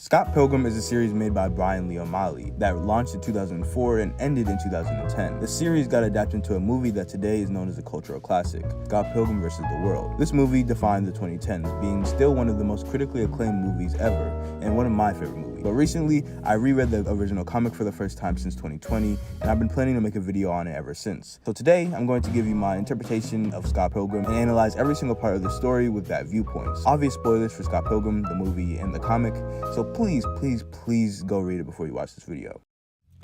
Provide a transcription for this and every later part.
Scott Pilgrim is a series made by Bryan that launched in 2004 and ended in 2010. The series got adapted into a movie that today is known as a cultural classic, Scott Pilgrim vs. the World. This movie defined the 2010s, being still one of the most critically acclaimed movies ever, and one of my favorite movies. But recently, I reread the original comic for the first time since 2020, and I've been planning to make a video on it ever since. So today, I'm going to give you my interpretation of Scott Pilgrim and analyze every single part of the story with that viewpoint. Obvious spoilers for Scott Pilgrim, the movie, and the comic, so please go read it before you watch this video.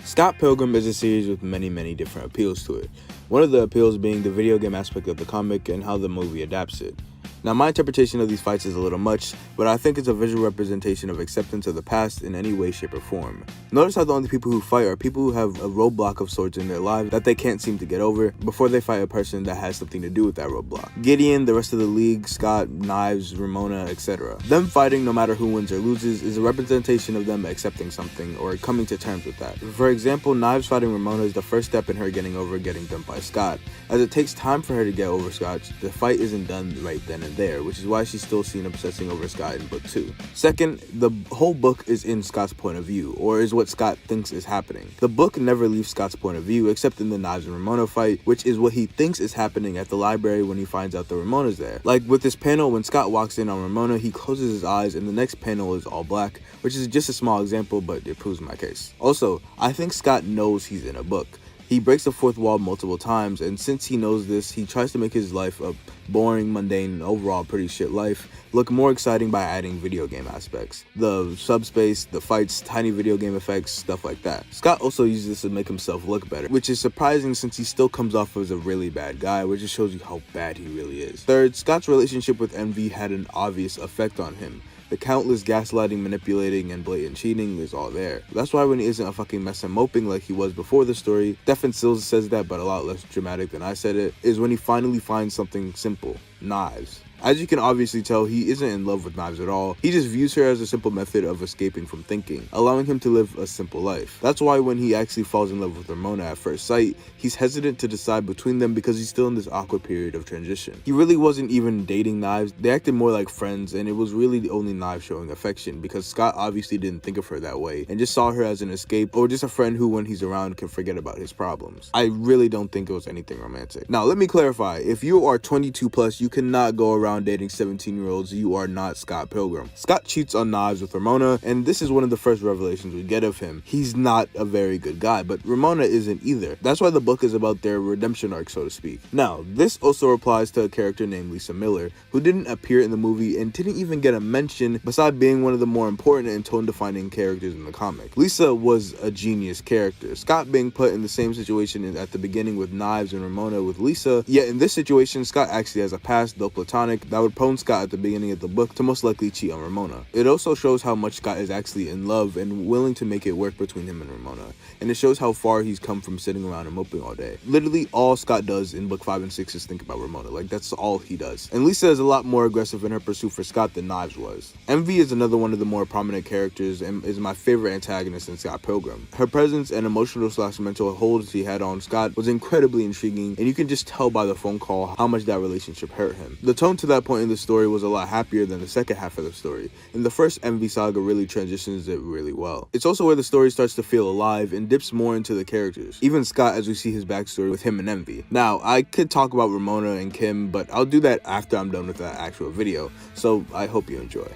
Scott Pilgrim is a series with many different appeals to it. One of the appeals being the video game aspect of the comic and how the movie adapts it. Now, my interpretation of these fights is a little much, but I think it's a visual representation of acceptance of the past in any way, shape, or form. Notice how the only people who fight are people who have a roadblock of sorts in their lives that they can't seem to get over before they fight a person that has something to do with that roadblock. Gideon, the rest of the league, Scott, Knives, Ramona, etc. Them fighting no matter who wins or loses is a representation of them accepting something or coming to terms with that. For example, Knives fighting Ramona is the first step in her getting over getting dumped by Scott. As it takes time for her to get over Scott, the fight isn't done right then and there, which is why she's still seen obsessing over Scott in book 2. Second, the whole book is in Scott's point of view, or is what Scott thinks is happening. The book never leaves Scott's point of view, except in the Knives and Ramona fight, which is what he thinks is happening at the library when he finds out the Ramona's there. Like with this panel, when Scott walks in on Ramona, he closes his eyes and the next panel is all black, which is just a small example, but it proves my case. Also, I think Scott knows he's in a book. He breaks the fourth wall multiple times, and since he knows this, he tries to make his life a boring, mundane, and overall pretty shit life look more exciting by adding video game aspects. The subspace, the fights, tiny video game effects, stuff like that. Scott also uses this to make himself look better, which is surprising since he still comes off as a really bad guy, which just shows you how bad he really is. Third, Scott's relationship with Envy had an obvious effect on him. The countless gaslighting, manipulating, and blatant cheating is all there. That's why when he isn't a fucking mess and moping like he was before the story, Stefan Sills says that but a lot less dramatic than I said it, is when he finally finds something simple: Knives. As you can obviously tell, he isn't in love with Knives at all. He just views her as a simple method of escaping from thinking, allowing him to live a simple life. That's why when he actually falls in love with Ramona at first sight, he's hesitant to decide between them because he's still in this awkward period of transition. He really wasn't even dating Knives. They acted more like friends, and it was really the only Knives showing affection because Scott obviously didn't think of her that way and just saw her as an escape or just a friend who, when he's around, can forget about his problems. I really don't think it was anything romantic. Now, let me clarify. If you are 22 plus, you cannot go around dating 17-year-olds. You are not Scott Pilgrim. Scott cheats on Knives with Ramona, and this is one of the first revelations we get of him. He's not a very good guy, but Ramona isn't either. That's why the book is about their redemption arc, so to speak. Now, this also applies to a character named Lisa Miller, who didn't appear in the movie and didn't even get a mention, besides being one of the more important and tone-defining characters in the comic. Lisa was a genius character. Scott being put in the same situation at the beginning with Knives and Ramona with Lisa, yet in this situation, Scott actually has a past, though platonic, that would prone Scott at the beginning of the book to most likely cheat on Ramona. It also shows how much Scott is actually in love and willing to make it work between him and Ramona, and it shows how far he's come from sitting around and moping all day. Literally all Scott does in book 5 and 6 is think about Ramona. Like, that's all he does. And Lisa is a lot more aggressive in her pursuit for Scott than Knives was. Envy is another one of the more prominent characters and is my favorite antagonist in Scott Pilgrim. Her presence and emotional/mental hold she had on Scott was incredibly intriguing, and you can just tell by the phone call how much that relationship hurt him. The tone to that point in the story was a lot happier than the second half of the story, and the first Envy saga really transitions it really well. It's also where the story starts to feel alive and dips more into the characters, even Scott, as we see his backstory with him and Envy. Now, I could talk about Ramona and Kim, but I'll do that after I'm done with that actual video, so I hope you enjoy.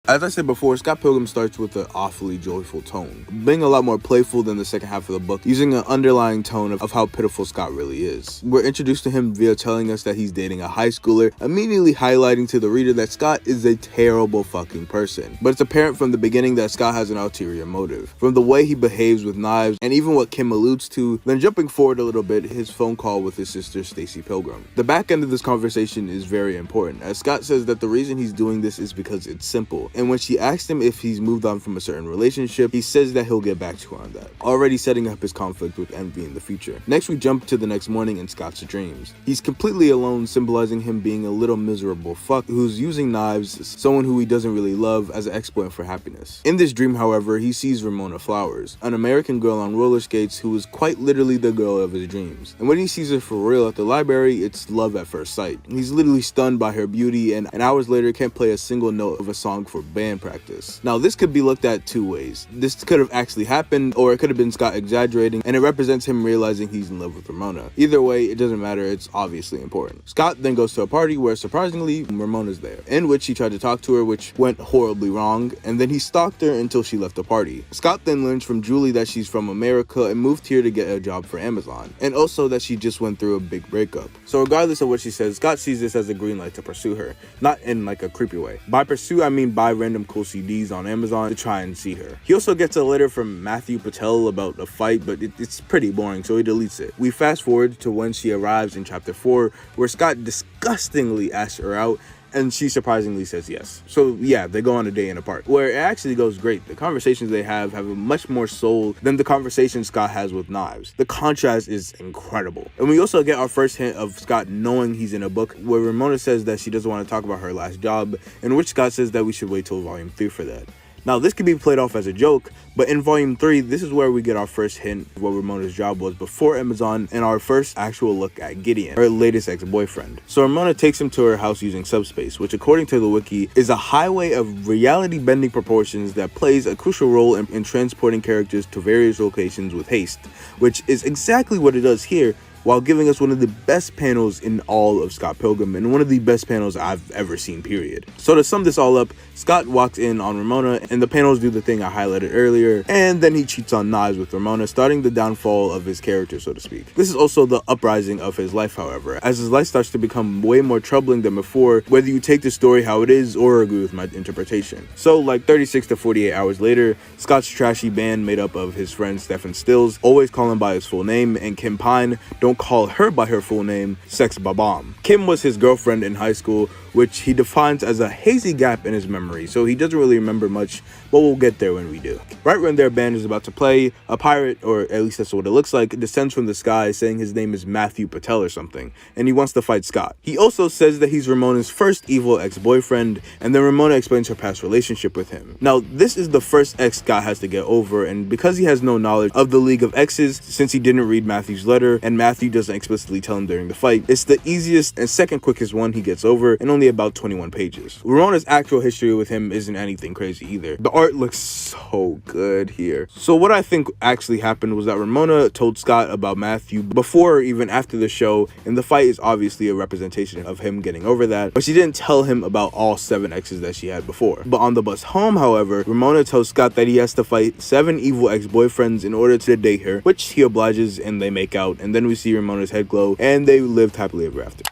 As I said before, Scott Pilgrim starts with an awfully joyful tone, being a lot more playful than the second half of the book, using an underlying tone of how pitiful Scott really is. We're introduced to him via telling us that he's dating a high schooler, immediately highlighting to the reader that Scott is a terrible fucking person. But it's apparent from the beginning that Scott has an ulterior motive, from the way he behaves with Knives, and even what Kim alludes to. Then jumping forward a little bit, his phone call with his sister Stacy Pilgrim. The back end of this conversation is very important, as Scott says that the reason he's doing this is because it's simple. and when she asks him if he's moved on from a certain relationship, he says that he'll get back to her on that, already setting up his conflict with Envy in the future. Next, we jump to the next morning in Scott's dreams. He's completely alone, symbolizing him being a little miserable fuck who's using knives, someone who he doesn't really love, as an exploit for happiness. In this dream, however, he sees Ramona Flowers, an American girl on roller skates who is quite literally the girl of his dreams. And when he sees her for real at the library, it's love at first sight. He's literally stunned by her beauty, and hours later can't play a single note of a song for band practice. Now, this could be looked at two ways. This could have actually happened, or it could have been Scott exaggerating, and it represents him realizing he's in love with Ramona. Either way, it doesn't matter, it's obviously important. Scott then goes to a party where, surprisingly, Ramona's there, in which he tried to talk to her, which went horribly wrong, and then he stalked her until she left the party. Scott then learns from Julie that she's from America and moved here to get a job for Amazon, and also that she just went through a big breakup. So regardless of what she says, Scott sees this as a green light to pursue her, not in like a creepy way. By pursue, I mean buy random cool CDs on Amazon to try and see her. He also gets a letter from Matthew Patel about a fight, but it's pretty boring, so he deletes it. We fast forward to when she arrives in chapter 4, where Scott disgustingly asks her out, and she surprisingly says yes. So yeah, they go on a day in a park, where it actually goes great. The conversations they have a much more soul than the conversations Scott has with Knives. The contrast is incredible. And we also get our first hint of Scott knowing he's in a book, where Ramona says that she doesn't want to talk about her last job, in which Scott says that we should wait till volume 3 for that. Now, this could be played off as a joke, but in volume 3, this is where we get our first hint of what Ramona's job was before Amazon, and our first actual look at Gideon, her latest ex-boyfriend. So Ramona takes him to her house using subspace, which according to the wiki is a highway of reality-bending proportions that plays a crucial role in transporting characters to various locations with haste, which is exactly what it does here, while giving us one of the best panels in all of Scott Pilgrim, and one of the best panels I've ever seen, period. So to sum this all up, Scott walks in on Ramona, and the panels do the thing I highlighted earlier, and then he cheats on Knives with Ramona, starting the downfall of his character, so to speak. This is also the uprising of his life, however, as his life starts to become way more troubling than before, whether you take the story how it is or agree with my interpretation. So like 36 to 48 hours later, Scott's trashy band made up of his friend Stephen Stills, always call him by his full name, and Kim Pine, don't call her by her full name, Sex Babam. Kim was his girlfriend in high school, which he defines as a hazy gap in his memory, so he doesn't really remember much, but we'll get there when we do. Right when their band is about to play, a pirate, or at least that's what it looks like, descends from the sky saying his name is Matthew Patel or something, and he wants to fight Scott. He also says that he's Ramona's first evil ex-boyfriend, and then Ramona explains her past relationship with him. Now, this is the first ex Scott has to get over, and because he has no knowledge of the League of Exes, since he didn't read Matthew's letter, and Matthew doesn't explicitly tell him during the fight, it's the easiest and second quickest one he gets over, in only about 21 pages. Ramona's actual history with him isn't anything crazy either. The art looks so good here. So what I think actually happened was that Ramona told Scott about Matthew before or even after the show, and the fight is obviously a representation of him getting over that, but she didn't tell him about all 7 exes that she had before. But on the bus home, however, Ramona tells Scott that he has to fight 7 evil ex-boyfriends in order to date her, which he obliges, and they make out, and then we see Ramona's head glow, and they lived happily ever after.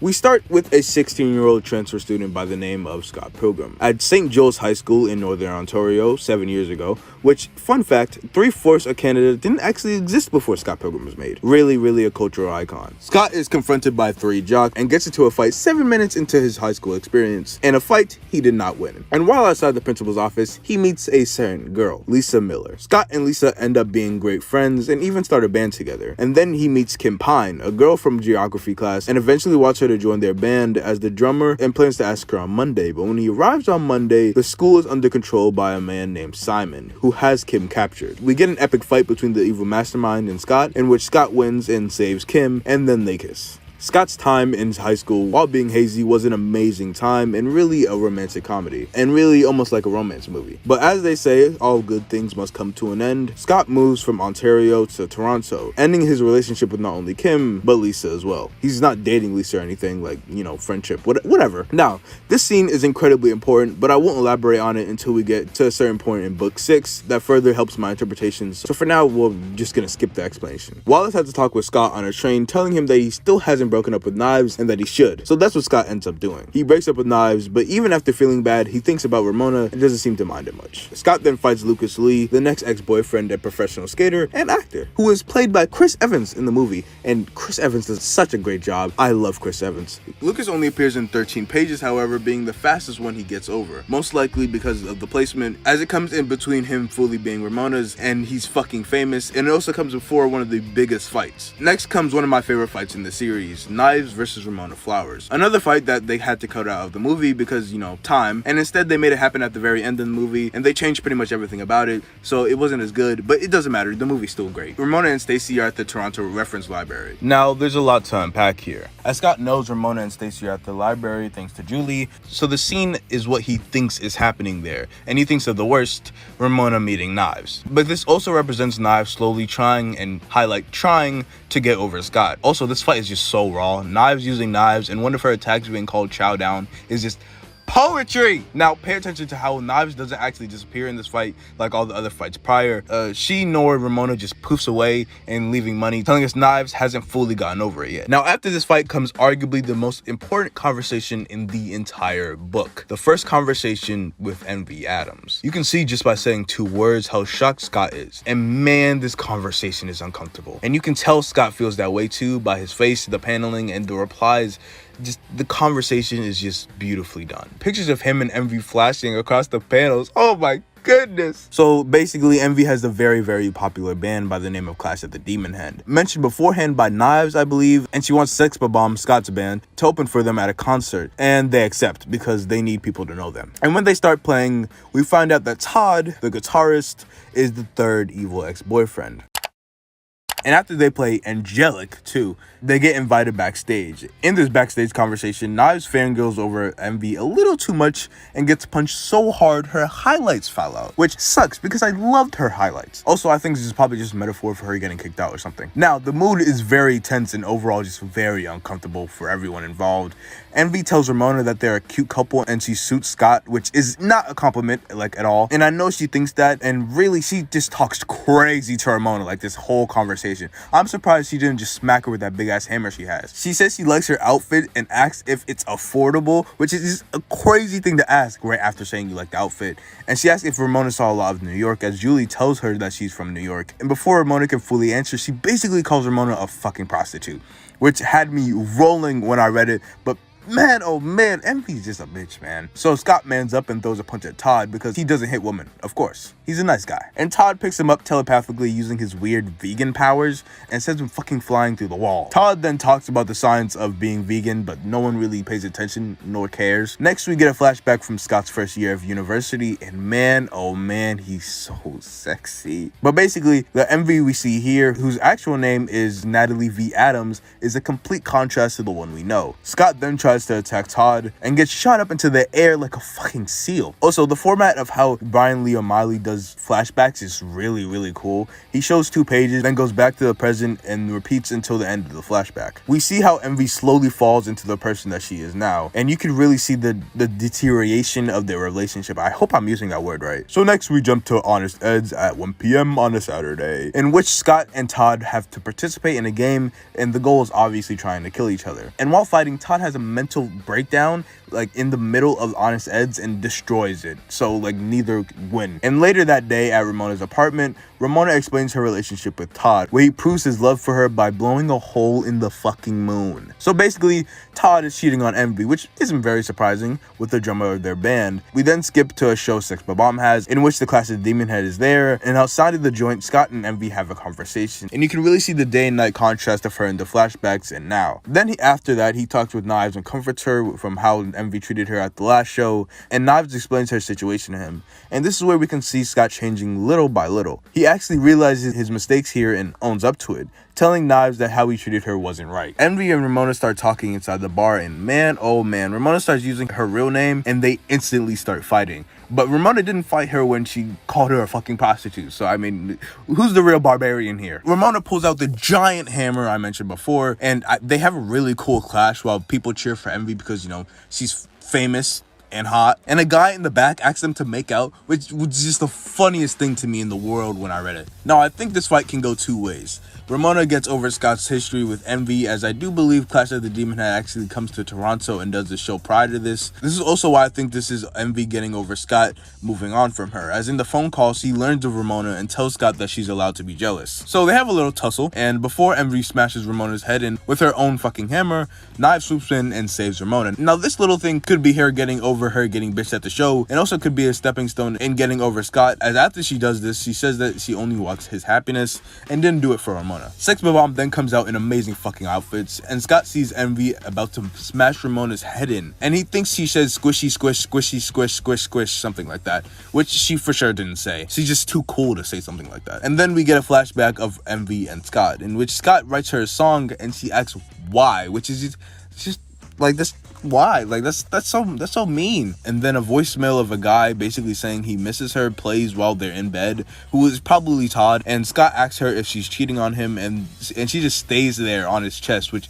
We start with a 16-year-old transfer student by the name of Scott Pilgrim at St. Joe's High School in Northern Ontario 7 years ago, which, fun fact, 3/4 of Canada didn't actually exist before Scott Pilgrim was made. Really a cultural icon. Scott is confronted by 3 jocks and gets into a fight 7 minutes into his high school experience, and a fight he did not win. And while outside the principal's office, he meets a certain girl, Lisa Miller. Scott and Lisa end up being great friends and even start a band together. And then he meets Kim Pine, a girl from geography class, and eventually wants her to join their band as the drummer, and plans to ask her on Monday. But when he arrives on Monday, the school is under control by a man named Simon, who has Kim captured. We get an epic fight between the evil mastermind and Scott, in which Scott wins and saves Kim, and then they kiss. Scott's time in high school while being hazy was an amazing time, and really a romantic comedy, and really almost like a romance movie. But as they say, all good things must come to an end. Scott moves from Ontario to Toronto, ending his relationship with not only Kim, but Lisa as well. He's not dating Lisa or anything, like, you know, friendship, whatever. Now, this scene is incredibly important, but I won't elaborate on it until we get to a certain point in book 6 that further helps my interpretations. So for now, we're just gonna skip the explanation. Wallace had to talk with Scott on a train, telling him that he still hasn't hasn't broken up with Knives and that he should. So that's what Scott ends up doing. He breaks up with Knives, but even after feeling bad, he thinks about Ramona and doesn't seem to mind it much. Scott then fights Lucas Lee, the next ex-boyfriend and professional skater and actor, who is played by Chris Evans in the movie, and Chris Evans does such a great job. I love Chris Evans. Lucas only appears in 13 pages, however, being the fastest one he gets over, most likely because of the placement, as it comes in between him fully being Ramona's and he's fucking famous, and it also comes before one of the biggest fights. Next comes one of my favorite fights in the series, Knives versus Ramona Flowers. Another fight that they had to cut out of the movie because, you know, time, and instead they made it happen at the very end of the movie, and they changed pretty much everything about it, so it wasn't as good, but it doesn't matter, the movie's still great. Ramona and Stacy are at the Toronto Reference Library. Now, there's a lot to unpack here. As Scott knows Ramona and Stacy are at the library thanks to Julie, so the scene is what he thinks is happening there, and he thinks of the worst, Ramona meeting Knives. But this also represents Knives slowly trying to get over Scott. Also, this fight is just so raw. Knives using knives and one of her attacks being called chow down is just poetry. Now, pay attention to how Knives doesn't actually disappear in this fight like all the other fights prior. She nor Ramona just poofs away and leaving money, telling us Knives hasn't fully gotten over it yet. Now, after this fight comes arguably the most important conversation in the entire book. The first conversation with Envy Adams. You can see just by saying 2 words how shocked Scott is. And man, this conversation is uncomfortable. And you can tell Scott feels that way too by his face, the paneling, and the replies. Just the conversation is just beautifully done. Pictures of him and Envy flashing across the panels. Oh my goodness. So basically, Envy has a very, very popular band by the name of Clash at the Demon Head, mentioned beforehand by Knives, I believe, and she wants Sex Bomb, Scott's band, to open for them at a concert, and they accept because they need people to know them. And when they start playing, we find out that Todd, the guitarist, is the third evil ex-boyfriend. And after they play Angelic too, they get invited backstage. In this backstage conversation, Knives fangirls over Envy a little too much and gets punched so hard her highlights fall out, which sucks because I loved her highlights. Also, I think this is probably just a metaphor for her getting kicked out or something. Now, the mood is very tense and overall just very uncomfortable for everyone involved. Envy tells Ramona that they're a cute couple and she suits Scott, which is not a compliment, like, at all. And I know she thinks that, and really, she just talks crazy to Ramona, like, this whole conversation. I'm surprised she didn't just smack her with that big-ass hammer she has. She says she likes her outfit and asks if it's affordable, which is just a crazy thing to ask right after saying you like the outfit. And she asks if Ramona saw a lot of New York, as Julie tells her that she's from New York. And before Ramona can fully answer, she basically calls Ramona a fucking prostitute, which had me rolling when I read it, but man, oh man, Envy's just a bitch, man. So Scott mans up and throws a punch at Todd because he doesn't hit women, of course. He's a nice guy. And Todd picks him up telepathically using his weird vegan powers and sends him fucking flying through the wall. Todd then talks about the science of being vegan, but no one really pays attention nor cares. Next, we get a flashback from Scott's first year of university, and man, oh man, he's so sexy. But basically, the Envy we see here, whose actual name is Natalie V. Adams, is a complete contrast to the one we know. Scott then tries to attack Todd and gets shot up into the air like a fucking seal. Also, the format of how Bryan Lee O'Malley does flashbacks is really, really cool. He shows 2 pages, then goes back to the present and repeats until the end of the flashback. We see how Envy slowly falls into the person that she is now, and you can really see the deterioration of their relationship. I hope I'm using that word right. So next we jump to Honest Eds at 1 p.m. on a Saturday, in which Scott and Todd have to participate in a game, and the goal is obviously trying to kill each other. And while fighting, Todd has a mental breakdown like in the middle of Honest Ed's and destroys it, so like neither win. And later that day at Ramona's apartment, Ramona explains her relationship with Todd, where he proves his love for her by blowing a hole in the fucking moon. So basically, Todd is cheating on Envy, which isn't very surprising with the drummer of their band. We then skip to a show Sex Bomb has, in which the Clash of the Demon Head is there, and outside of the joint, Scott and Envy have a conversation, and you can really see the day and night contrast of her in the flashbacks and now. Then after that, he talks with Knives and comforts her from how Envy treated her at the last show, and Knives explains her situation to him. And this is where we can see Scott changing little by little. He actually realizes his mistakes here and owns up to it, telling Knives that how he treated her wasn't right. Envy and Ramona start talking inside the bar, and man, oh man, Ramona starts using her real name and they instantly start fighting. But Ramona didn't fight her when she called her a fucking prostitute. So, I mean, who's the real barbarian here? Ramona pulls out the giant hammer I mentioned before, and they have a really cool clash while people cheer for Envy because, you know, she's famous and hot. And a guy in the back asks them to make out, which was just the funniest thing to me in the world when I read it. Now, I think this fight can go 2 ways. Ramona gets over Scott's history with Envy, as I do believe Clash of the Demon Head actually comes to Toronto and does the show prior to this. This is also why I think this is Envy getting over Scott, moving on from her, as in the phone call she learns of Ramona and tells Scott that she's allowed to be jealous. So they have a little tussle, and before Envy smashes Ramona's head in with her own fucking hammer, Knife swoops in and saves Ramona. Now this little thing could be her getting over her getting bitched at the show, and also could be a stepping stone in getting over Scott, as after she does this, she says that she only wants his happiness and didn't do it for Ramona. Sex Bomb then comes out in amazing fucking outfits, and Scott sees Envy about to smash Ramona's head in, and he thinks she says squishy squish, squishy squish, squish squish, something like that, which she for sure didn't say. She's just too cool to say something like that. And then we get a flashback of Envy and Scott, in which Scott writes her a song and she asks why, which is just like this. Why? Like that's so mean. And then a voicemail of a guy basically saying he misses her plays while they're in bed, who is probably Todd, and Scott asks her if she's cheating on him, and she just stays there on his chest, which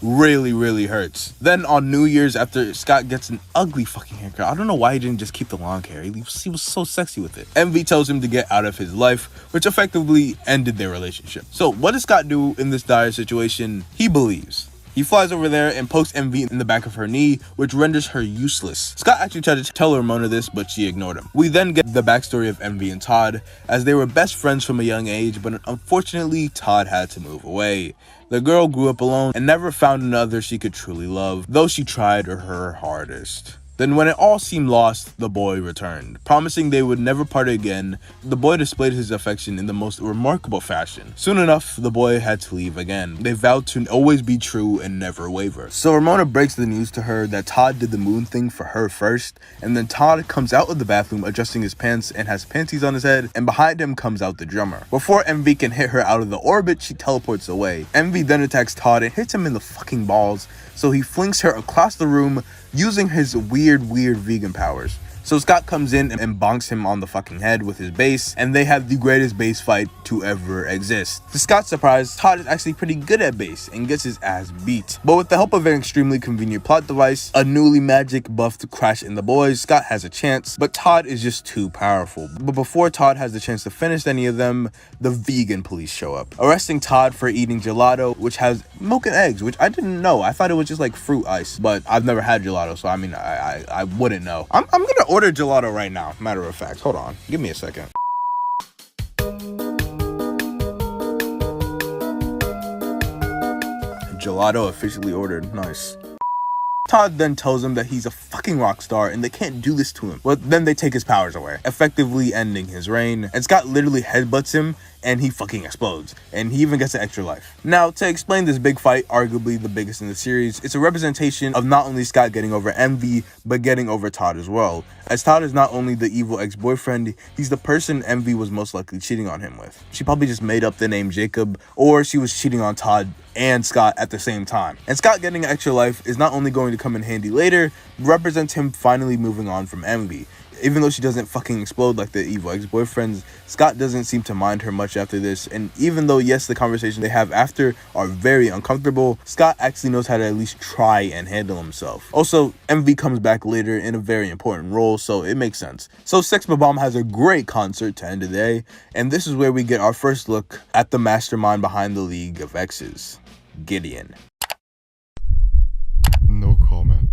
really hurts. Then on New Year's, after Scott gets an ugly fucking haircut, I don't know why he didn't just keep the long hair. He was so sexy with it. Envy tells him to get out of his life, which effectively ended their relationship. So what does Scott do in this dire situation? He believes. He flies over there and pokes Envy in the back of her knee, which renders her useless. Scott actually tried to tell Ramona this, but she ignored him. We then get the backstory of Envy and Todd, as they were best friends from a young age, but unfortunately Todd had to move away. The girl grew up alone and never found another she could truly love, though she tried her hardest. Then when it all seemed lost, the boy returned, promising they would never part again. The boy displayed his affection in the most remarkable fashion. Soon enough, the boy had to leave again. They vowed to always be true and never waver. So Ramona breaks the news to her that Todd did the moon thing for her first, and then Todd comes out of the bathroom adjusting his pants and has panties on his head, and behind him comes out the drummer. Before Envy can hit her out of the orbit, she teleports away. Envy then attacks Todd and hits him in the fucking balls, so he flings her across the room using his weird vegan powers. So Scott comes in and bonks him on the fucking head with his bass, and they have the greatest bass fight to ever exist. To Scott's surprise, Todd is actually pretty good at bass and gets his ass beat. But with the help of an extremely convenient plot device, a newly magic buffed Crash and the boys, Scott has a chance, but Todd is just too powerful. But before Todd has the chance to finish any of them, the vegan police show up, arresting Todd for eating gelato, which has milk and eggs, which I didn't know. I thought it was just like fruit ice, but I've never had gelato, so I mean, I wouldn't know. I'm gonna order gelato right now, matter of fact. Hold on, give me a second. Gelato officially ordered. Nice. Todd then tells him that he's a fucking rock star and they can't do this to him. But then they take his powers away, effectively ending his reign. And Scott literally headbutts him and he fucking explodes. And he even gets an extra life. Now, to explain this big fight, arguably the biggest in the series, it's a representation of not only Scott getting over Envy, but getting over Todd as well. As Todd is not only the evil ex-boyfriend, he's the person Envy was most likely cheating on him with. She probably just made up the name Jacob, or she was cheating on Todd and Scott at the same time. And Scott getting an extra life is not only going to come in handy later, but represents him finally moving on from Envy. Even though she doesn't fucking explode like the evil ex-boyfriends, Scott doesn't seem to mind her much after this, and even though yes, the conversations they have after are very uncomfortable, Scott actually knows how to at least try and handle himself. Also, Envy comes back later in a very important role, so it makes sense. So Sex Bomb has a great concert to end the day, and this is where we get our first look at the mastermind behind the League of Exes, Gideon. No comment.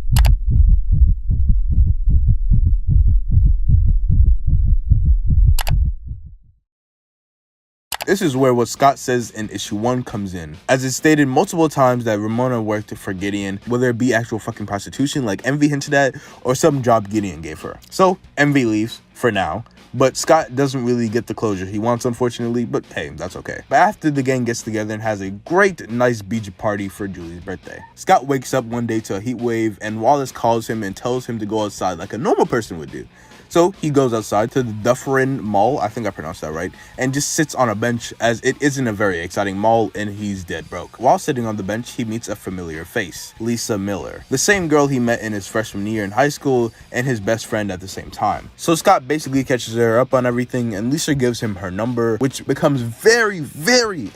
This is where what Scott says in issue 1 comes in, as it's stated multiple times that Ramona worked for Gideon, whether it be actual fucking prostitution like Envy hinted at, or some job Gideon gave her. So Envy leaves, for now, but Scott doesn't really get the closure he wants, unfortunately, but hey, that's okay. But after the gang gets together and has a great, nice beach party for Julie's birthday, Scott wakes up one day to a heat wave, and Wallace calls him and tells him to go outside like a normal person would do. So he goes outside to the Dufferin Mall, I think I pronounced that right, and just sits on a bench, as it isn't a very exciting mall and he's dead broke. While sitting on the bench, he meets a familiar face, Lisa Miller, the same girl he met in his freshman year in high school and his best friend at the same time. So Scott basically catches her up on everything, and Lisa gives him her number, which becomes very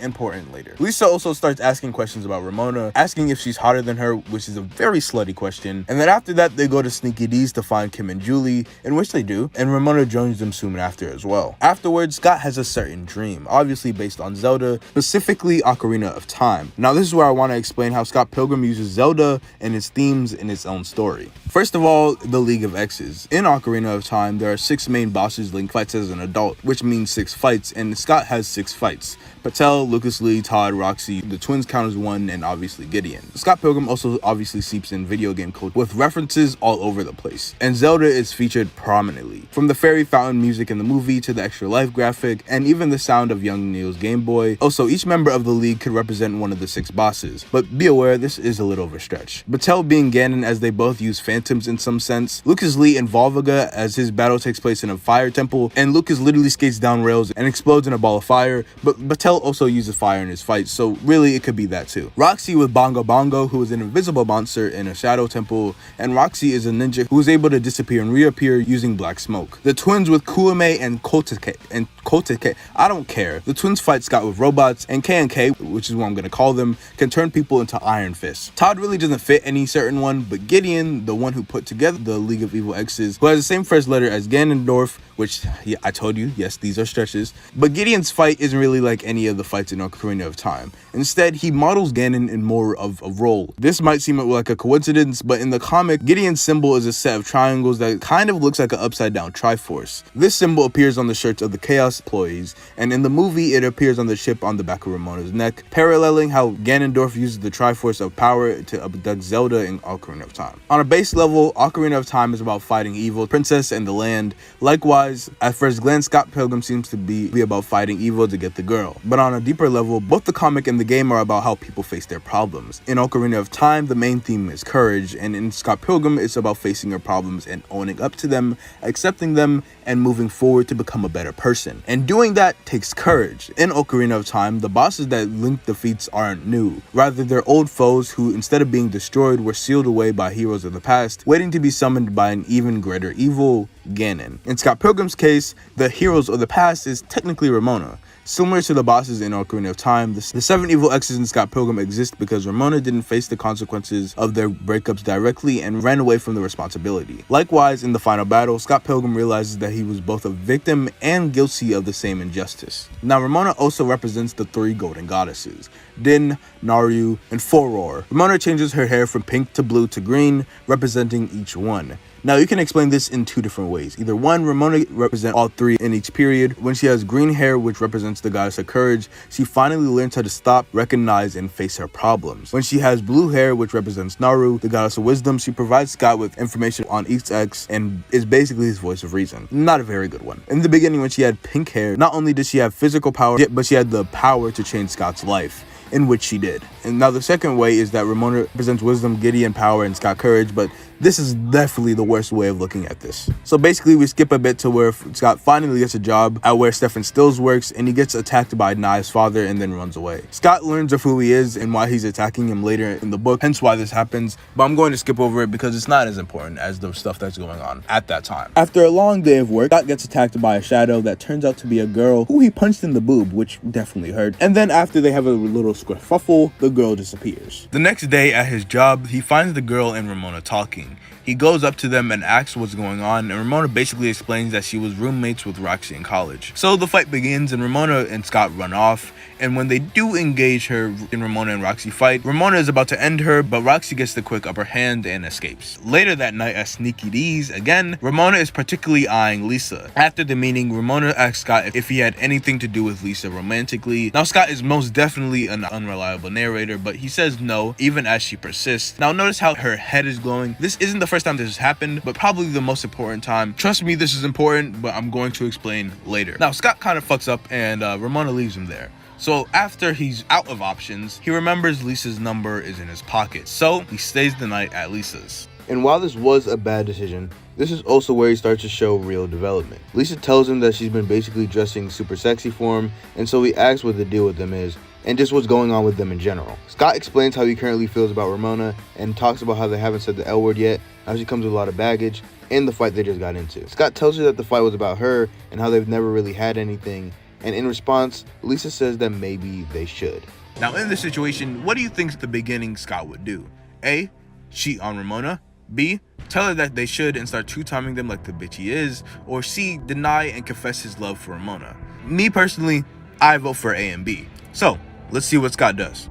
important later. Lisa also starts asking questions about Ramona, asking if she's hotter than her, which is a very slutty question. And then after that, they go to Sneaky D's to find Kim and Julie, in which they they do, and Ramona joins them soon after as well. Afterwards, Scott has a certain dream, obviously based on Zelda, specifically Ocarina of Time. Now this is where I want to explain how Scott Pilgrim uses Zelda and its themes in its own story. First of all, the League of X's. In Ocarina of Time, there are 6 main bosses Link fights as an adult, which means 6 fights, and Scott has 6 fights. Patel, Lucas Lee, Todd, Roxy, the twins count as 1, and obviously Gideon. Scott Pilgrim also obviously seeps in video game culture with references all over the place, and Zelda is featured prominently. From the fairy fountain music in the movie to the extra life graphic, and even the sound of young Neil's Game Boy. Also, each member of the League could represent one of the 6 bosses, but be aware this is a little of a stretch. Patel being Ganon, as they both use phantoms in some sense, Lucas Lee and Volvaga as his battle takes place in a fire temple, and Lucas literally skates down rails and explodes in a ball of fire, but Patel also uses fire in his fight, so really it could be that too. Roxy with Bongo Bongo, who is an invisible monster in a shadow temple, and Roxy is a ninja who is able to disappear and reappear using black smoke. The twins with Kuame and Kotake, I don't care. The twins fight Scott with robots, and K, which is what I'm gonna call them, can turn people into Iron Fists. Todd really doesn't fit any certain one, but Gideon, the one who put together the League of Evil X's, who has the same first letter as Ganondorf, which, yeah, I told you, yes, these are stretches. But Gideon's fight isn't really like any of the fights in Ocarina of Time. Instead, he models Ganon in more of a role. This might seem like a coincidence, but in the comic, Gideon's symbol is a set of triangles that kind of looks like an upside down Triforce. This symbol appears on the shirts of the Chaos employees, and in the movie, it appears on the chip on the back of Ramona's neck, paralleling how Ganondorf uses the Triforce of power to abduct Zelda in Ocarina of Time. On a base level, Ocarina of Time is about fighting evil, princess, and the land. Likewise, at first glance, Scott Pilgrim seems to be about fighting evil to get the girl. But on a deeper level, both the comic and the game are about how people face their problems. In Ocarina of Time, the main theme is courage, and in Scott Pilgrim, it's about facing your problems and owning up to them, accepting them, and moving forward to become a better person. And doing that takes courage. In Ocarina of Time, the bosses that Link defeats aren't new. Rather, they're old foes who, instead of being destroyed, were sealed away by heroes of the past, waiting to be summoned by an even greater evil, Ganon. In Scott Pilgrim's case, the heroes of the past is technically Ramona. Similar to the bosses in Ocarina of Time, the 7 evil X's in Scott Pilgrim exist because Ramona didn't face the consequences of their breakups directly and ran away from the responsibility. Likewise, in the final battle, Scott Pilgrim realizes that he was both a victim and guilty of the same injustice. Now, Ramona also represents the 3 golden goddesses, Din, Naru, and Foror. Ramona changes her hair from pink to blue to green, representing each one. Now, you can explain this in 2 different ways. Either one, Ramona represents all 3 in each period. When she has green hair, which represents the goddess of courage, she finally learns how to stop, recognize, and face her problems. When she has blue hair, which represents Naru, the goddess of wisdom, she provides Scott with information on each X and is basically his voice of reason. Not a very good one. In the beginning, when she had pink hair, not only did she have physical power, but she had the power to change Scott's life, in which she did. And now the second way is that Ramona represents wisdom, Gideon power, and Scott courage, but this is definitely the worst way of looking at this. So basically, we skip a bit to where Scott finally gets a job at where Stefan Stills works, and he gets attacked by Nai's father and then runs away. Scott learns of who he is and why he's attacking him later in the book, hence why this happens, but I'm going to skip over it because it's not as important as the stuff that's going on at that time. After a long day of work, Scott gets attacked by a shadow that turns out to be a girl who he punched in the boob, which definitely hurt. And then after they have a little scuffle, the girl disappears. The next day at his job, he finds the girl and Ramona talking. He goes up to them and asks what's going on, and Ramona basically explains that she was roommates with Roxy in college. So the fight begins, and Ramona and Scott run off, and when they do engage her in Ramona and Roxy fight, Ramona is about to end her, but Roxy gets the quick upper hand and escapes. Later that night at Sneaky D's, again, Ramona is particularly eyeing Lisa. After the meeting, Ramona asks Scott if he had anything to do with Lisa romantically. Now, Scott is most definitely an unreliable narrator, but he says no, even as she persists. Now, notice how her head is glowing. This isn't the first time this has happened, but probably the most important time. Trust me, this is important, but I'm going to explain later. Now, Scott kind of fucks up, and Ramona leaves him there. So after he's out of options, he remembers Lisa's number is in his pocket. So he stays the night at Lisa's. And while this was a bad decision, this is also where he starts to show real development. Lisa tells him that she's been basically dressing super sexy for him, and so he asks what the deal with them is, and just what's going on with them in general. Scott explains how he currently feels about Ramona, and talks about how they haven't said the L word yet, how she comes with a lot of baggage, and the fight they just got into. Scott tells her that the fight was about her, and how they've never really had anything, and in response, Lisa says that maybe they should. Now in this situation, what do you think the beginning Scott would do? A, cheat on Ramona. B, tell her that they should and start two-timing them like the bitch he is, or C, deny and confess his love for Ramona. Me personally, I vote for A and B. So, let's see what Scott does.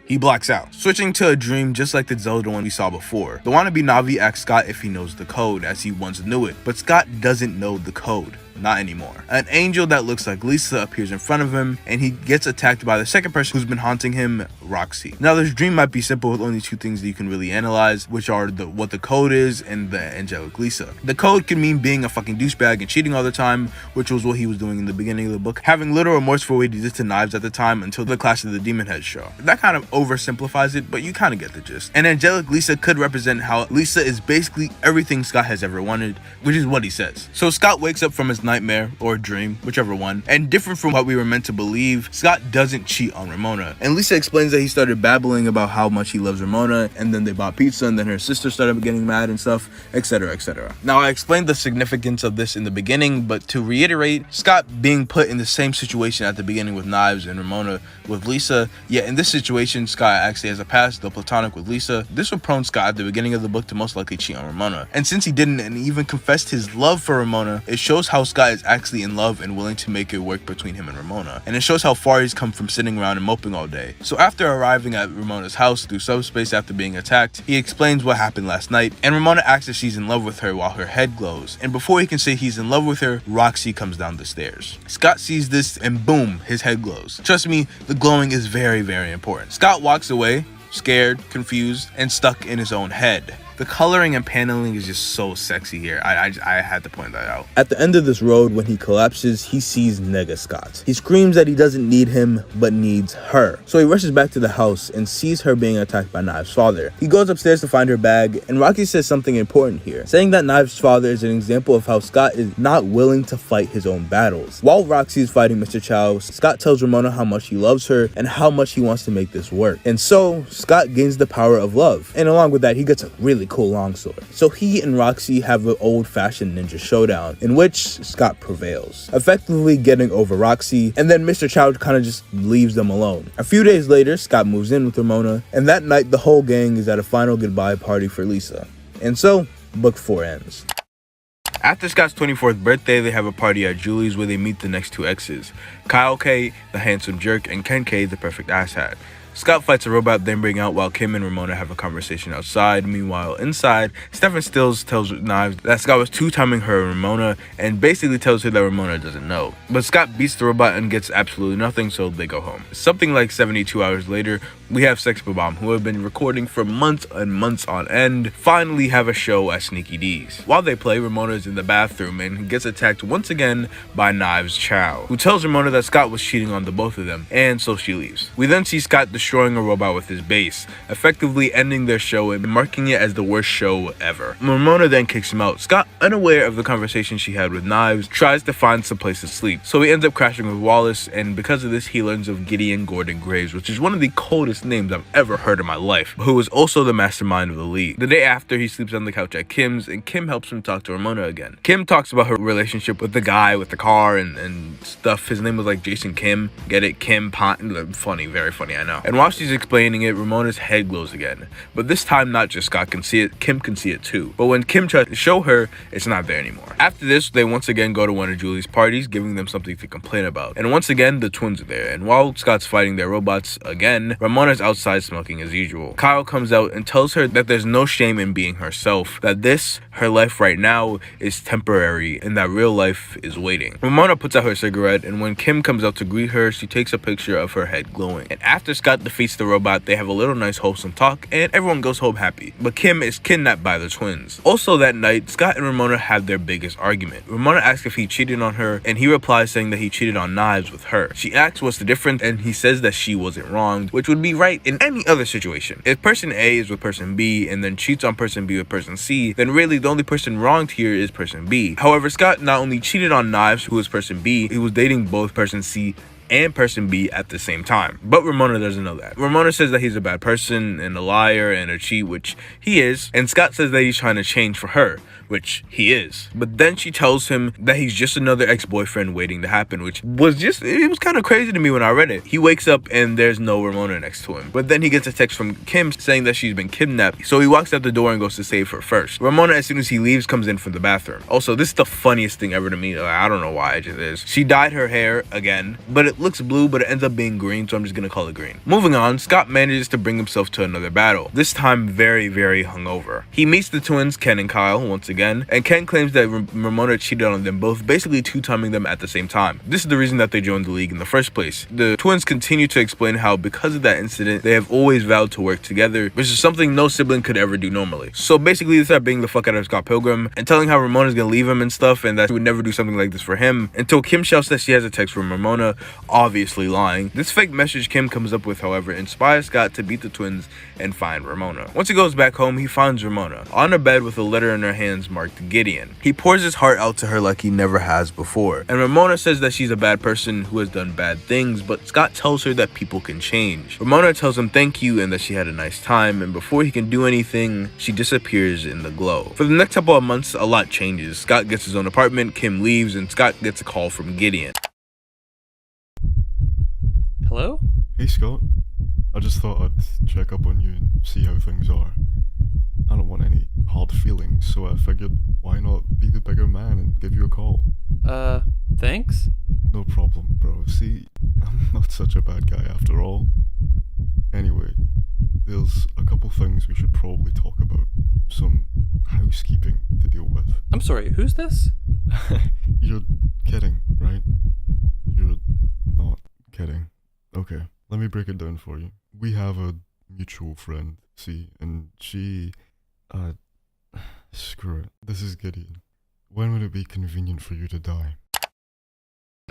He blacks out, switching to a dream just like the Zelda one we saw before. The wannabe Navi asks Scott if he knows the code, as he once knew it, but Scott doesn't know the code. Not anymore. An angel that looks like Lisa appears in front of him, and he gets attacked by the second person who's been haunting him, Roxy. Now, this dream might be simple with only two things that you can really analyze, which are what the code is and the angelic Lisa. The code can mean being a fucking douchebag and cheating all the time, which was what he was doing in the beginning of the book, having little remorse for what he did to Knives at the time until the Clash of the Demon Heads show. That kind of oversimplifies it, but you kind of get the gist. And angelic Lisa could represent how Lisa is basically everything Scott has ever wanted, which is what he says. So Scott wakes up from his nightmare or dream, whichever one, and different from what we were meant to believe, Scott doesn't cheat on Ramona. And Lisa explains that he started babbling about how much he loves Ramona, and then they bought pizza, and then her sister started getting mad and stuff, etc., etc. Now, I explained the significance of this in the beginning, but to reiterate, Scott being put in the same situation at the beginning with Knives and Ramona with Lisa, yet in this situation, Scott actually has a past, though platonic, with Lisa. This would prone Scott at the beginning of the book to most likely cheat on Ramona. And since he didn't and even confessed his love for Ramona, it shows how Scott is actually in love and willing to make it work between him and Ramona. And it shows how far he's come from sitting around and moping all day. So after arriving at Ramona's house through subspace after being attacked, he explains what happened last night, and Ramona asks if she's in love with her while her head glows. And before he can say he's in love with her, Roxy comes down the stairs. Scott sees this and boom, his head glows. Trust me, the glowing is very, very important. Scott walks away, scared, confused, and stuck in his own head. The coloring and paneling is just so sexy here. I had to point that out. At the end of this road, when he collapses, he sees Nega Scott. He screams that he doesn't need him, but needs her. So he rushes back to the house and sees her being attacked by Knives' father. He goes upstairs to find her bag, and Roxy says something important here, saying that Knives' father is an example of how Scott is not willing to fight his own battles. While Roxy is fighting Mr. Chow, Scott tells Ramona how much he loves her and how much he wants to make this work. And so, Scott gains the power of love. And along with that, he gets a really cool longsword. So he and Roxy have an old-fashioned ninja showdown in which Scott prevails, effectively getting over Roxy, and then Mr. Chow kind of just leaves them alone. A few days later, Scott moves in with Ramona, and that night the whole gang is at a final goodbye party for Lisa. And so, book 4 ends. After Scott's 24th birthday, they have a party at Julie's where they meet the next two exes, Kyle K, the handsome jerk, and Ken K, the perfect asshat. Scott fights a robot they bring out while Kim and Ramona have a conversation outside. Meanwhile, inside, Stefan Stills tells Knives that Scott was two-timing her and Ramona, and basically tells her that Ramona doesn't know. But Scott beats the robot and gets absolutely nothing, so they go home. Something like 72 hours later, we have Sex Bomb, who have been recording for months and months on end, finally have a show at Sneaky D's. While they play, Ramona is in the bathroom and gets attacked once again by Knives Chow, who tells Ramona that Scott was cheating on the both of them, and so she leaves. We then see Scott destroying a robot with his base, effectively ending their show and marking it as the worst show ever. Ramona then kicks him out. Scott, unaware of the conversation she had with Knives, tries to find some place to sleep, so he ends up crashing with Wallace, and because of this he learns of Gideon Gordon Graves, which is one of the coldest names I've ever heard in my life, who is also the mastermind of the league. The day after, he sleeps on the couch at Kim's, and Kim helps him talk to Ramona again. Kim talks about her relationship with the guy with the car and stuff. His name was like Jason Kim. Get it? Kim Pont. Funny, very funny, I know. And while she's explaining it, Ramona's head glows again. But this time, not just Scott can see it, Kim can see it too. But when Kim tries to show her, it's not there anymore. After this, they once again go to one of Julie's parties, giving them something to complain about. And once again, the twins are there. And while Scott's fighting their robots again, Ramona's outside smoking as usual. Kyle comes out and tells her that there's no shame in being herself, that this, her life right now, is temporary, and that real life is waiting. Ramona puts out her cigarette, and when Kim comes out to greet her, she takes a picture of her head glowing. And after Scott defeats the robot, they have a little nice wholesome talk, and everyone goes home happy. But Kim is kidnapped by the twins. Also that night, Scott and Ramona have their biggest argument. Ramona asks if he cheated on her, and he replies saying that he cheated on Knives with her. She asks what's the difference, and he says that she wasn't wronged, which would be right in any other situation. If person A is with person B and then cheats on person B with person C, then really the only person wronged here is person B. However, Scott not only cheated on Knives, who was person B, he was dating both person C and person B at the same time. But Ramona doesn't know that. Ramona says that he's a bad person and a liar and a cheat, which he is, and Scott says that he's trying to change for her, which he is. But then she tells him that he's just another ex-boyfriend waiting to happen, which was it was kind of crazy to me when I read it. He wakes up and there's no Ramona next to him. But then he gets a text from Kim saying that she's been kidnapped, so he walks out the door and goes to save her first. Ramona, as soon as he leaves, comes in from the bathroom. Also, this is the funniest thing ever to me. I don't know why, it just is. She dyed her hair again, but it looks blue, but it ends up being green, so I'm just gonna call it green. Moving on, Scott manages to bring himself to another battle, this time very, very hungover. He meets the twins, Ken and Kyle, once again, and Ken claims that Ramona cheated on them both, basically two-timing them at the same time. This is the reason that they joined the league in the first place. The twins continue to explain how, because of that incident, they have always vowed to work together, which is something no sibling could ever do normally. So basically, they start being the fuck out of Scott Pilgrim and telling how Ramona's gonna leave him and stuff, and that she would never do something like this for him, until Kim shouts that she has a text from Ramona, obviously lying. This fake message Kim comes up with, however, inspires Scott to beat the twins and find Ramona. Once he goes back home, he finds Ramona on her bed with a letter in her hands marked Gideon. He pours his heart out to her like he never has before, and Ramona says that she's a bad person who has done bad things, but Scott tells her that people can change. Ramona tells him thank you and that she had a nice time, and before he can do anything, she disappears in the glow. For the next couple of months, a lot changes. Scott gets his own apartment, Kim leaves, and Scott gets a call from Gideon. Hello? Hey Scott, I just thought I'd check up on you and see how things are. I don't want any hard feelings, so I figured why not be the bigger man and give you a call. Thanks? No problem, bro. See, I'm not such a bad guy after all. Anyway, there's a couple things we should probably talk about. Some housekeeping to deal with. I'm sorry, who's this? You're kidding, right? You're not kidding. Okay, let me break it down for you. We have a mutual friend, see, and she, screw it. This is Gideon. When would it be convenient for you to die?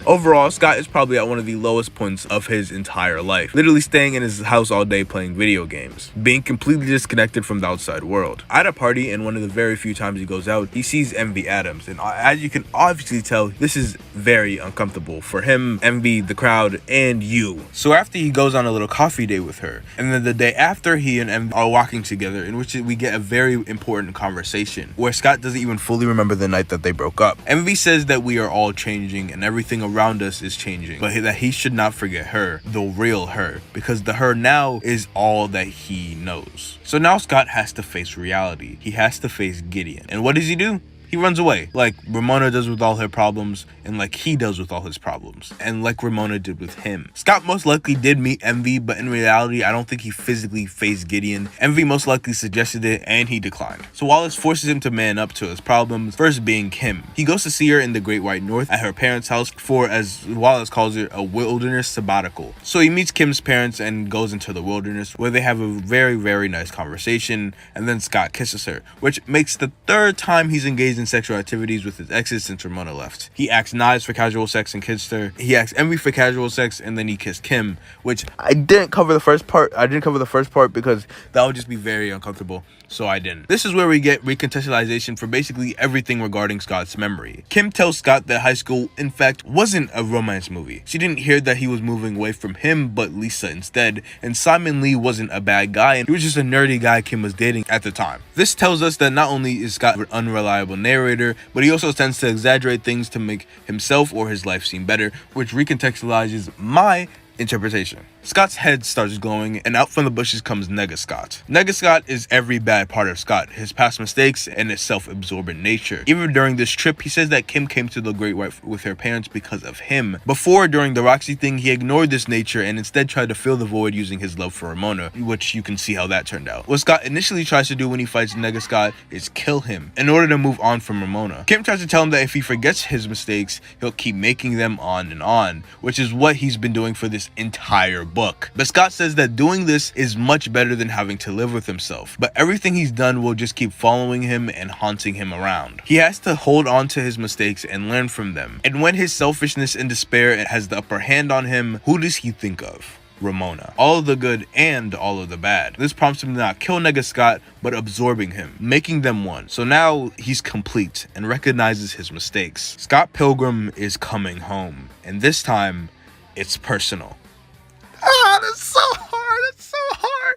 Overall, Scott is probably at one of the lowest points of his entire life, literally staying in his house all day playing video games, being completely disconnected from the outside world. At a party, and one of the very few times he goes out, he sees Envy Adams, and as you can obviously tell, this is very uncomfortable for him, Envy, the crowd, and you. So after he goes on a little coffee date with her, and then the day after, he and Envy are walking together, in which we get a very important conversation, where Scott doesn't even fully remember the night that they broke up. Envy says that we are all changing, and everything around us is changing, but that he should not forget her, the real her, because the her now is all that he knows. So now Scott has to face reality. He has to face Gideon. And what does he do? He runs away, like Ramona does with all her problems, and like he does with all his problems, and like Ramona did with him. Scott most likely did meet Envy, but in reality, I don't think he physically faced Gideon. Envy most likely suggested it, and he declined. So Wallace forces him to man up to his problems, first being Kim. He goes to see her in the Great White North at her parents' house for, as Wallace calls it, a wilderness sabbatical. So he meets Kim's parents and goes into the wilderness, where they have a very, very nice conversation, and then Scott kisses her, which makes the third time he's engaged in sexual activities with his exes since Ramona left. He asked Knives for casual sex and kissed her. He asked Envy for casual sex, and then he kissed Kim, which I didn't cover the first part. I didn't cover the first part because that would just be very uncomfortable, so I didn't. This is where we get recontextualization for basically everything regarding Scott's memory. Kim tells Scott that high school, in fact, wasn't a romance movie. She didn't hear that he was moving away from him, but Lisa instead, and Simon Lee wasn't a bad guy, and he was just a nerdy guy Kim was dating at the time. This tells us that not only is Scott an unreliable narrator, but he also tends to exaggerate things to make himself or his life seem better, which recontextualizes my interpretation. Scott's head starts glowing, and out from the bushes comes Nega Scott. Nega Scott is every bad part of Scott, his past mistakes and his self-absorbent nature. Even during this trip, he says that Kim came to the Great White with her parents because of him. Before, during the Roxy thing, he ignored this nature and instead tried to fill the void using his love for Ramona, which you can see how that turned out. What Scott initially tries to do when he fights Nega Scott is kill him in order to move on from Ramona. Kim tries to tell him that if he forgets his mistakes, he'll keep making them on, which is what he's been doing for this entire book. But Scott says that doing this is much better than having to live with himself, but everything he's done will just keep following him and haunting him around. He has to hold on to his mistakes and learn from them. And when his selfishness and despair has the upper hand on him, who does he think of? Ramona. All of the good and all of the bad. This prompts him to not kill Nega Scott, but absorbing him, making them one. So now he's complete and recognizes his mistakes. Scott Pilgrim is coming home, and this time It's personal. Ah, that's so hard. That's so hard.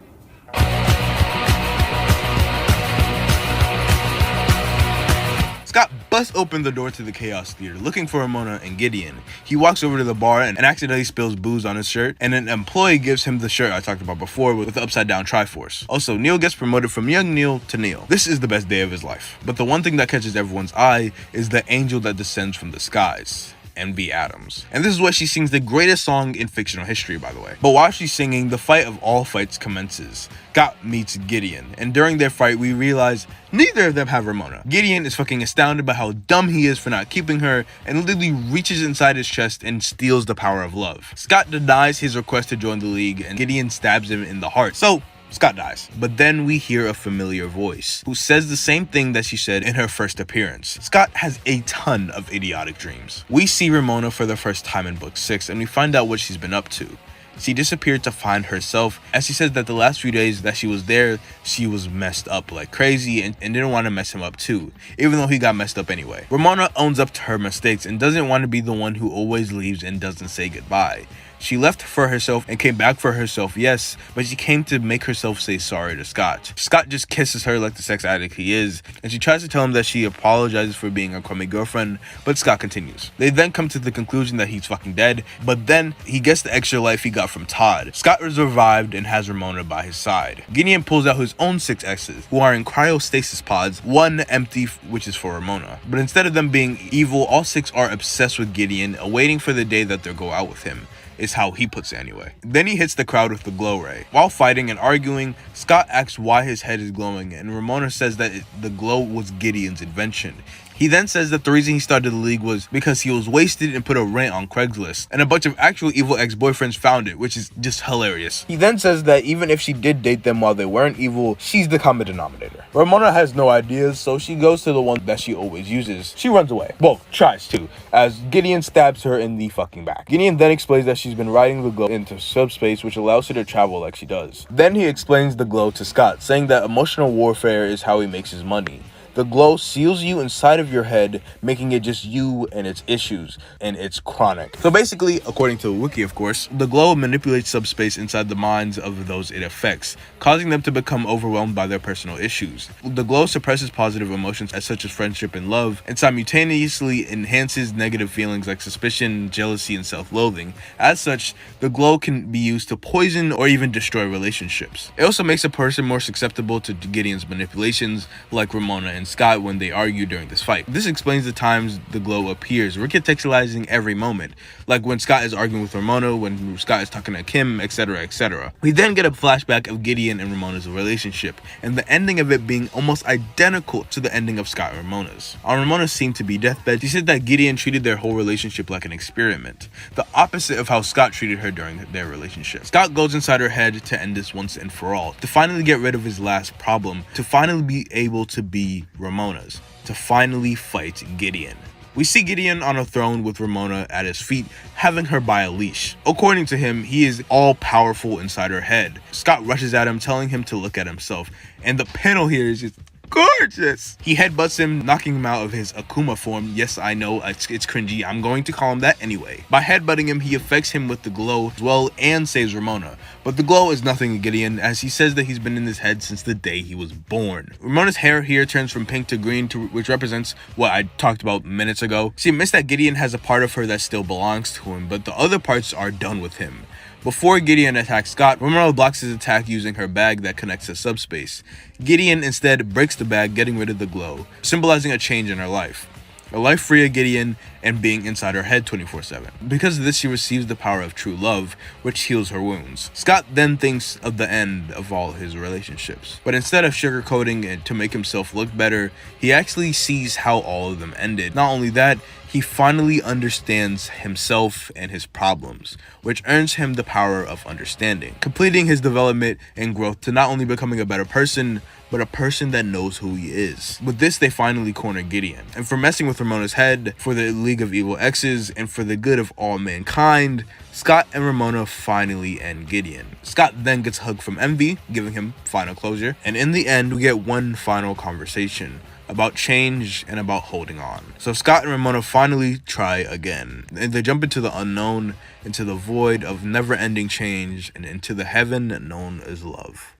Scott busts open the door to the Chaos Theater looking for Ramona and Gideon. He walks over to the bar and accidentally spills booze on his shirt, and an employee gives him the shirt I talked about before with the upside down Triforce. Also, Neil gets promoted from young Neil to Neil. This is the best day of his life. But the one thing that catches everyone's eye is the angel that descends from the skies. Envy Adams. And this is where she sings the greatest song in fictional history, by the way. But while she's singing, the fight of all fights commences. Scott meets Gideon, and during their fight, we realize neither of them have Ramona. Gideon is fucking astounded by how dumb he is for not keeping her, and literally reaches inside his chest and steals the power of love. Scott denies his request to join the league, and Gideon stabs him in the heart. So Scott dies. But then we hear a familiar voice who says the same thing that she said in her first appearance. Scott has a ton of idiotic dreams. We see Ramona for the first time in book 6, and we find out what she's been up to. She disappeared to find herself, as she says that the last few days that she was there, she was messed up like crazy and didn't want to mess him up too, even though he got messed up anyway. Ramona owns up to her mistakes and doesn't want to be the one who always leaves and doesn't say goodbye. She left for herself and came back for herself, yes, but she came to make herself say sorry to Scott. Scott just kisses her like the sex addict he is, and she tries to tell him that she apologizes for being a crummy girlfriend, but Scott continues. They then come to the conclusion that he's fucking dead, but then he gets the extra life he got from Todd. Scott is revived and has Ramona by his side. Gideon pulls out his own 6 exes, who are in cryostasis pods, one empty, which is for Ramona. But instead of them being evil, all 6 are obsessed with Gideon, awaiting for the day that they'll go out with him. Is how he puts it anyway. Then he hits the crowd with the glow ray. While fighting and arguing, Scott asks why his head is glowing, and Ramona says that the glow was Gideon's invention. He then says that the reason he started the league was because he was wasted and put a rant on Craigslist, and a bunch of actual evil ex-boyfriends found it, which is just hilarious. He then says that even if she did date them while they weren't evil, she's the common denominator. Ramona has no ideas, so she goes to the one that she always uses. She runs away. Well, tries to, as Gideon stabs her in the fucking back. Gideon then explains that she's been riding the glow into subspace, which allows her to travel like she does. Then he explains the glow to Scott, saying that emotional warfare is how he makes his money. The glow seals you inside of your head, making it just you and its issues, and it's chronic. So basically, according to the wiki of course, the glow manipulates subspace inside the minds of those it affects, causing them to become overwhelmed by their personal issues. The glow suppresses positive emotions such as friendship and love, and simultaneously enhances negative feelings like suspicion, jealousy, and self-loathing. As such, the glow can be used to poison or even destroy relationships. It also makes a person more susceptible to Gideon's manipulations, like Ramona and Scott when they argue during this fight. This explains the times the glow appears, recontextualizing every moment, like when Scott is arguing with Ramona, when Scott is talking to Kim, etc, etc. We then get a flashback of Gideon and Ramona's relationship, and the ending of it being almost identical to the ending of Scott and Ramona's. On Ramona's seemed-to-be deathbed, she said that Gideon treated their whole relationship like an experiment, the opposite of how Scott treated her during their relationship. Scott goes inside her head to end this once and for all, to finally get rid of his last problem, to finally be able to be Ramona's, to finally fight Gideon. We see Gideon on a throne with Ramona at his feet, having her by a leash. According to him, he is all-powerful inside her head. Scott rushes at him, telling him to look at himself, and the panel here is just gorgeous. He headbutts him, knocking him out of his Akuma form. Yes, I know, it's cringy. I'm going to call him that anyway. By headbutting him, he affects him with the glow as well and saves Ramona. But the glow is nothing to Gideon, as he says that he's been in his head since the day he was born. Ramona's hair here turns from pink to green, which represents what I talked about minutes ago. She admits that Gideon has a part of her that still belongs to him, but the other parts are done with him. Before Gideon attacks Scott, Ramona blocks his attack using her bag that connects to subspace. Gideon instead breaks the bag, getting rid of the glow, symbolizing a change in her life. A life free of Gideon and being inside her head 24/7. Because of this, she receives the power of true love, which heals her wounds. Scott then thinks of the end of all his relationships. But instead of sugarcoating it to make himself look better, he actually sees how all of them ended. Not only that, he finally understands himself and his problems, which earns him the power of understanding, completing his development and growth to not only becoming a better person, but a person that knows who he is. With this, they finally corner Gideon. And for messing with Ramona's head, for the League of Evil Exes, and for the good of all mankind, Scott and Ramona finally end Gideon. Scott then gets a hug from Envy, giving him final closure. And in the end, we get one final conversation about change, and about holding on. So Scott and Ramona finally try again, and they jump into the unknown, into the void of never-ending change, and into the heaven known as love.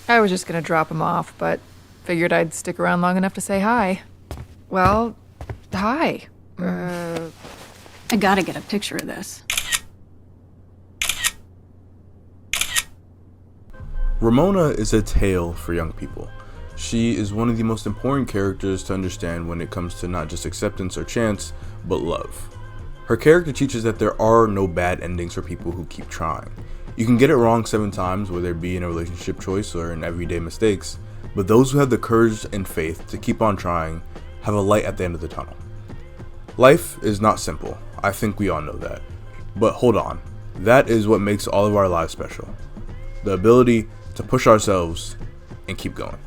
I was just gonna drop him off, but figured I'd stick around long enough to say hi. Well, hi. I gotta get a picture of this. Ramona is a tale for young people. She is one of the most important characters to understand when it comes to not just acceptance or chance, but love. Her character teaches that there are no bad endings for people who keep trying. You can get it wrong 7 times, whether it be in a relationship choice or in everyday mistakes, but those who have the courage and faith to keep on trying have a light at the end of the tunnel. Life is not simple. I think we all know that. But hold on. That is what makes all of our lives special. The ability to push ourselves and keep going.